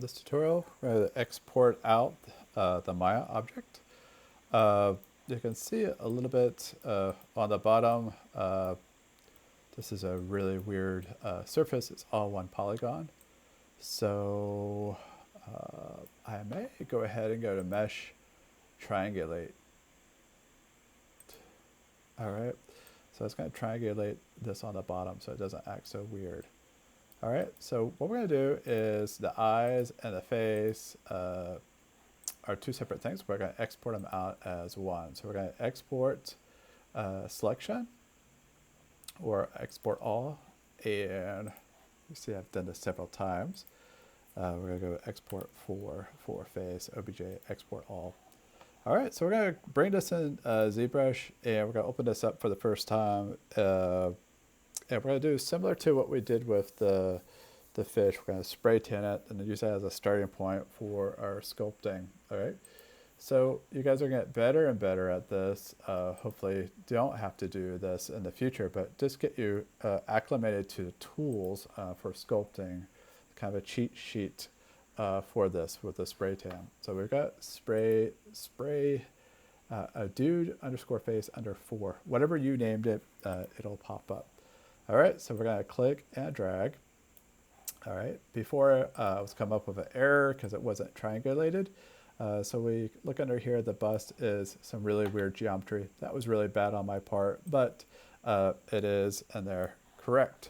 this tutorial, we're going to export out the Maya object. You can see a little bit on the bottom. This is a really weird surface. It's all one polygon. So I may go ahead and go to Mesh, Triangulate. All right. So it's going to triangulate this on the bottom so it doesn't act so weird. All right, so what we're going to do is the eyes and the face are two separate things. We're going to export them out as one. So we're going to export selection or export all. And you see I've done this several times. We're going to go export for face, obj, export all. All right, so we're going to bring this in ZBrush, and we're going to open this up for the first time. And we're going to do similar to what we did with the fish. We're going to spray tan it and use that as a starting point for our sculpting. All right. So you guys are going to get better and better at this. Hopefully don't have to do this in the future, but just get you acclimated to the tools for sculpting, kind of a cheat sheet for this with the spray tan. So we've got spray a dude underscore face under 4. Whatever you named it, it'll pop up. All right, so we're going to click and drag. All right, before I was come up with an error because it wasn't triangulated. So we look under here, the bust is some really weird geometry. That was really bad on my part, but it is, and they're correct.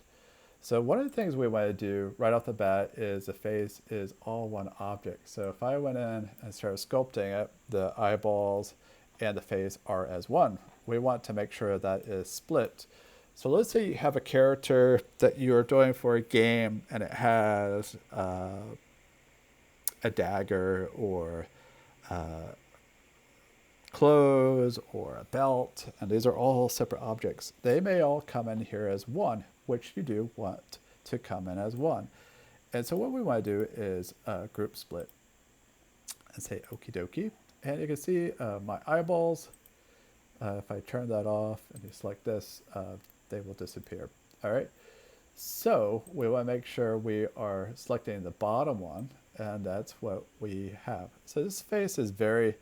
So one of the things we want to do right off the bat is the face is all one object. So if I went in and started sculpting it, the eyeballs and the face are as one. We want to make sure that is split. So let's say you have a character that you're doing for a game and it has a dagger or clothes or a belt, and these are all separate objects. They may all come in here as one, which you do want to come in as one. And so what we want to do is group split and say okie dokie. And you can see my eyeballs. If I turn that off and you select this, they will disappear. All right. So we want to make sure we are selecting the bottom one, and that's what we have. So this face is very,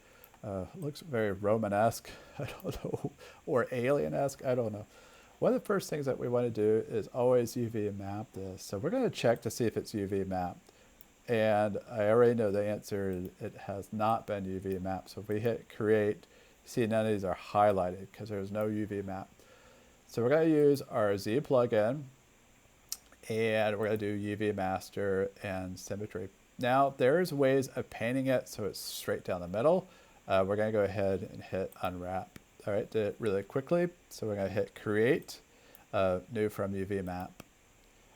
looks very Romanesque, I don't know, or alien-esque, I don't know. One of the first things that we want to do is always UV map this. So we're going to check to see if it's UV mapped. And I already know the answer, it has not been UV mapped. So if we hit create, see none of these are highlighted because there's no UV map. So we're going to use our Z plugin, and we're going to do UV master and symmetry. Now there's ways of painting it so it's straight down the middle. We're going to go ahead and hit unwrap. All right, did it really quickly. So we're going to hit create, new from UV map.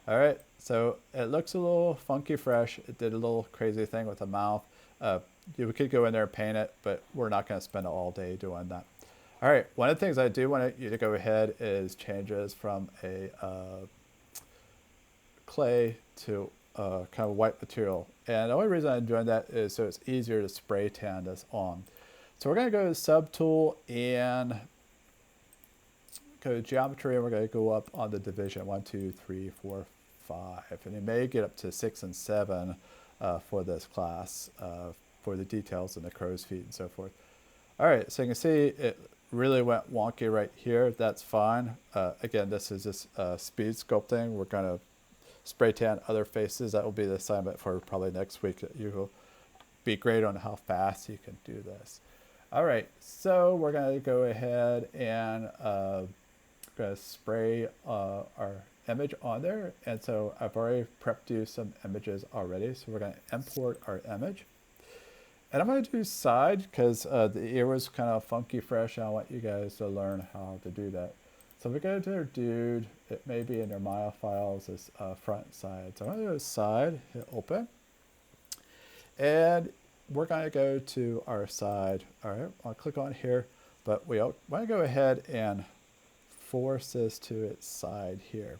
All right, so it looks a little funky fresh. It did a little crazy thing with the mouth. We could go in there and paint it, but we're not going to spend all day doing that. All right, one of the things I do want you to go ahead is changes from a clay to kind of white material. And the only reason I'm doing that is so it's easier to spray tan this on. So we're going to go to subtool and go to geometry, and we're going to go up on the division 1, 2, 3, 4, 5. And it may get up to 6 and 7 for this class for the details and the crow's feet and so forth. All right, so you can see it really went wonky right here. That's fine. Again, this is just speed sculpting. We're going to spray tan other faces. That will be the assignment for probably next week. That you will be great on how fast you can do this. All right, so we're going to go ahead and going to spray our image on there. And so I've already prepped you some images already. So we're going to import our image. And I'm going to do side because the ear was kind of funky fresh. And I want you guys to learn how to do that. So we go to our dude. It may be in your Maya files as front and side. So I'm going to do side, hit open. And we're going to go to our side. All right, I'll click on here. But we want to go ahead and force this to its side here.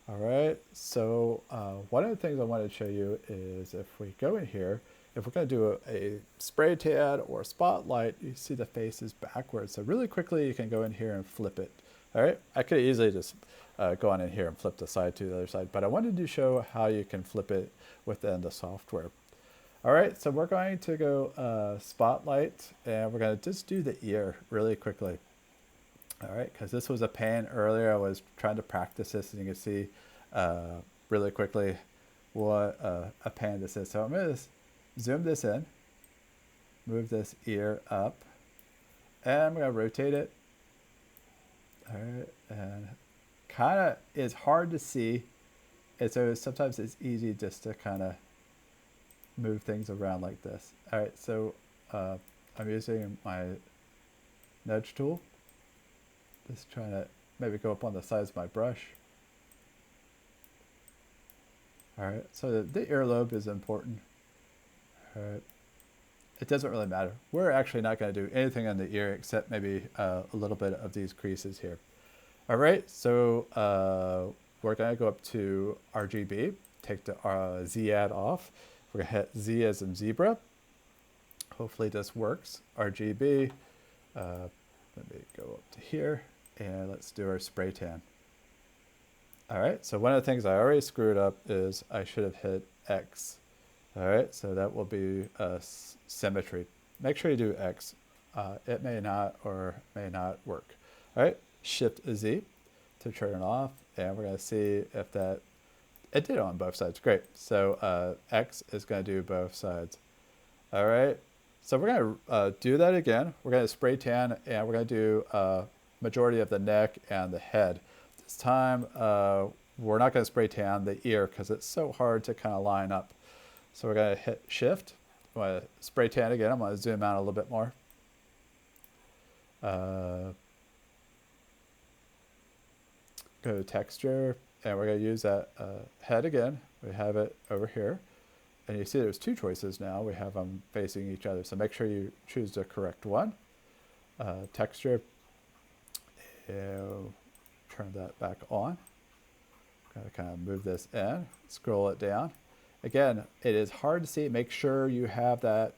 All right, so one of the things I want to show you is if we go in here, if we're going to do a spray tan or a spotlight, you see the face is backwards. So really quickly, you can go in here and flip it. All right, I could easily just go on in here and flip the side to the other side, but I wanted to show how you can flip it within the software. All right, so we're going to go spotlight, and we're going to just do the ear really quickly. All right, because this was a pain earlier. I was trying to practice this, and you can see really quickly what a pain this is. So I'm going to zoom this in, move this ear up, and I'm going to rotate it. All right, and kind of is hard to see, and so sometimes it's easy just to kind of move things around like this. All right, so I'm using my nudge tool. Just trying to maybe go up on the sides of my brush. All right, so the earlobe is important. All right, it doesn't really matter. We're actually not going to do anything on the ear except maybe a little bit of these creases here. All right, so we're going to go up to RGB, take the Z add off. We're going to hit Z as in zebra. Hopefully this works. RGB, let me go up to here, and let's do our spray tan. All right, so one of the things I already screwed up is I should have hit X. All right, so that will be symmetry. Make sure you do X. It may not or may not work. All right, Shift Z to turn it off, and we're going to see if that, it did it on both sides. Great. So X is going to do both sides. All right, so we're going to do that again. We're going to spray tan, and we're going to do majority of the neck and the head. This time, we're not going to spray tan the ear because it's so hard to kind of line up. So we're going to hit Shift. I'm going to spray tan again. I'm going to zoom out a little bit more. Go to texture, and we're going to use that head again. We have it over here. And you see there's two choices now. We have them facing each other. So make sure you choose the correct one. Texture, and turn that back on. Gotta kind of move this in, scroll it down. Again, it is hard to see. Make sure you have that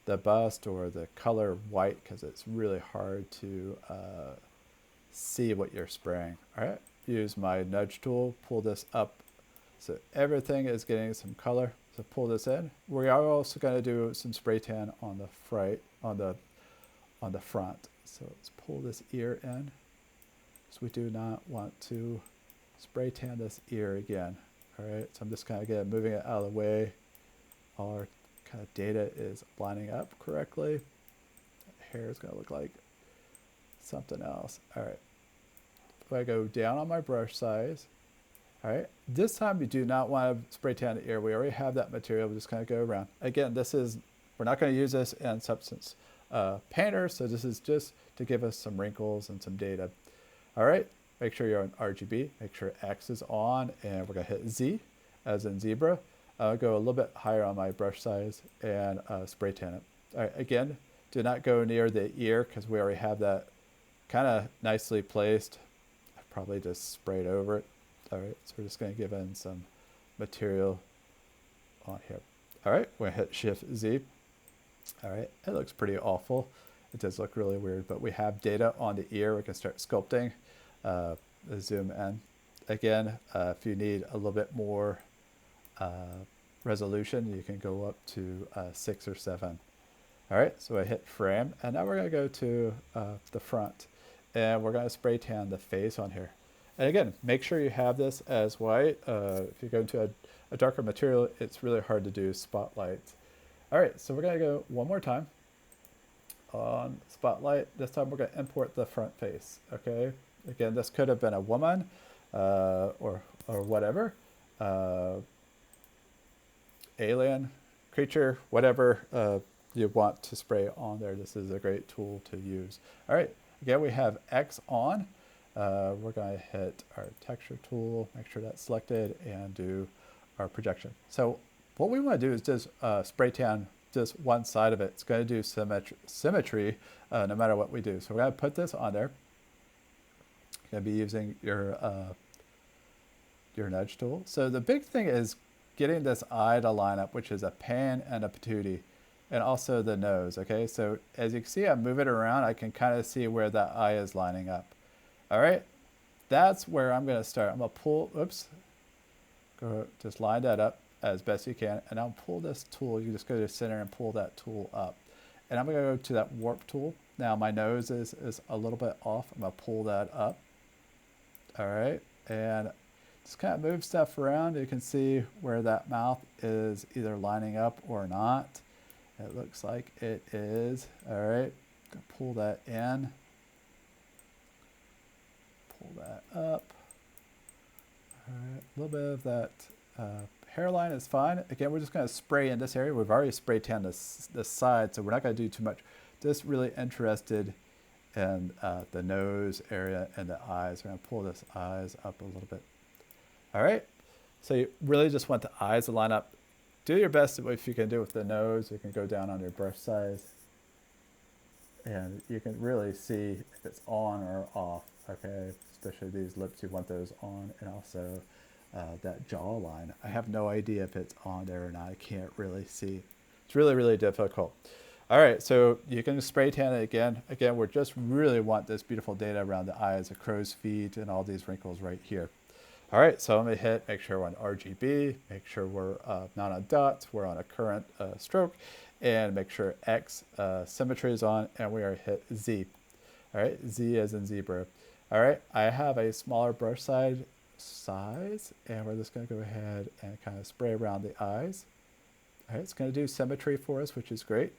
the bust or the color white, because it's really hard to see what you're spraying. All right, use my nudge tool, pull this up so everything is getting some color. So pull this in. We are also going to do some spray tan on the on the front. So let's pull this ear in. So we do not want to spray tan this ear again. All right, so I'm just kind of moving it out of the way. All our kind of data is lining up correctly. The hair is going to look like something else. All right, if I go down on my brush size, all right, this time you do not want to spray tan the ear. We already have that material. We just kind of go around. Again, we're not going to use this in Substance Painter, so this is just to give us some wrinkles and some data. All right, make sure you're on RGB. Make sure X is on, and we're going to hit Z as in zebra. I'll go a little bit higher on my brush size and spray tan it. All right, again, do not go near the ear because we already have that kind of nicely placed. I probably just sprayed over it. All right, so we're just going to give in some material on here. All right, we're going to hit Shift Z. All right, it looks pretty awful. It does look really weird, but we have data on the ear. We can start sculpting. Zoom in. Again, if you need a little bit more resolution, you can go up to 6 or 7. All right, so I hit frame, and now we're going to go to the front, and we're going to spray tan the face on here. And again, make sure you have this as white. If you go into a darker material, it's really hard to do spotlight. All right, so we're going to go one more time on spotlight. This time we're going to import the front face. Okay, again, this could have been a woman or whatever, alien, creature, whatever you want to spray on there. This is a great tool to use. All right, again, we have X on. We're going to hit our texture tool, make sure that's selected, and do our projection. So what we want to do is just spray tan just one side of it. It's going to do symmetry no matter what we do. So we're going to put this on there. You're going to be using your nudge tool. So the big thing is getting this eye to line up, which is a pan and a patootie, and also the nose. Okay, so as you can see, I move it around. I can kind of see where that eye is lining up. All right, that's where I'm going to start. I'm going to pull, oops, go just line that up as best you can, and I'll pull this tool. You just go to the center and pull that tool up. And I'm going to go to that warp tool. Now my nose is a little bit off. I'm going to pull that up. All right, and just kind of move stuff around. You can see where that mouth is either lining up or not. It looks like it is. All right, pull that in. Pull that up. All right, a little bit of that hairline is fine. Again, we're just going to spray in this area. We've already spray tanned this side, so we're not going to do too much. Just really interested in the nose area and the eyes. We're going to pull this eyes up a little bit. All right, so you really just want the eyes to line up. Do your best if you can do it with the nose. You can go down on your brush size, and you can really see if it's on or off. Okay, especially these lips, you want those on, and also that jawline. I have no idea if it's on there or not. I can't really see. It's really, really difficult. All right, so you can spray tan it again. Again, we just really want this beautiful data around the eyes, the crow's feet, and all these wrinkles right here. All right, so I'm gonna hit, make sure we're on RGB, make sure we're not on dots, we're on a current stroke, and make sure X symmetry is on, and we are hit Z. All right, Z as in zebra. All right, I have a smaller brush size, and we're just gonna go ahead and kind of spray around the eyes. All right, it's gonna do symmetry for us, which is great.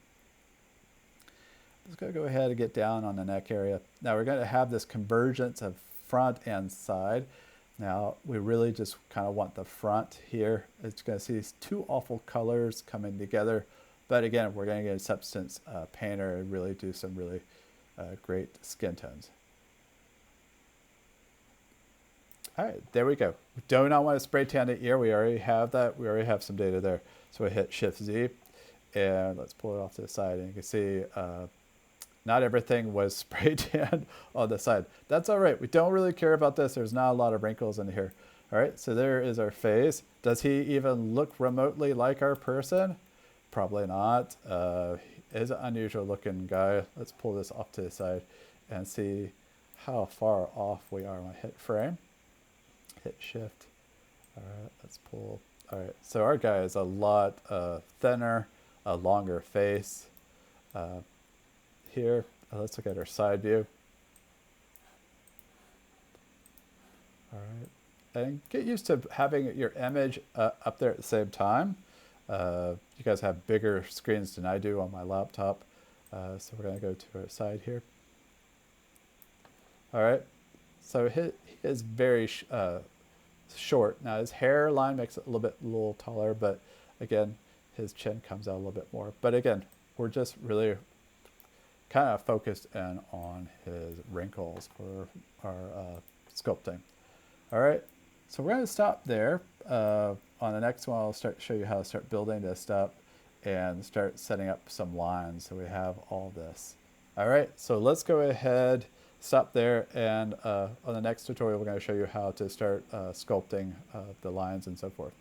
Just gonna go ahead and get down on the neck area. Now we're gonna have this convergence of front and side. Now we really just kind of want the front here. It's going to see these two awful colors coming together, but again, we're going to get a substance painter and really do some really great skin tones. All right, there we go. We do not want to spray tan the ear. We already have that. We already have some data there. So we hit Shift Z, and let's pull it off to the side, and you can see not everything was spray tan on the side. That's all right. We don't really care about this. There's not a lot of wrinkles in here. All right, so there is our face. Does he even look remotely like our person? Probably not. He is an unusual looking guy. Let's pull this off to the side and see how far off we are. I'm gonna hit frame, hit shift. All right, let's pull. All right, so our guy is a lot thinner, a longer face. Here, let's look at our side view. All right, and get used to having your image up there at the same time. You guys have bigger screens than I do on my laptop, so we're gonna go to our side here. All right, so he is very short. Now his hairline makes it a little taller, but again, his chin comes out a little bit more. But again, we're just really kind of focused in on his wrinkles for our sculpting. All right, so we're going to stop there. On the next one, I'll show you how to start building this up and start setting up some lines so we have all this. All right, so let's go ahead, stop there, and on the next tutorial, we're going to show you how to start sculpting the lines and so forth.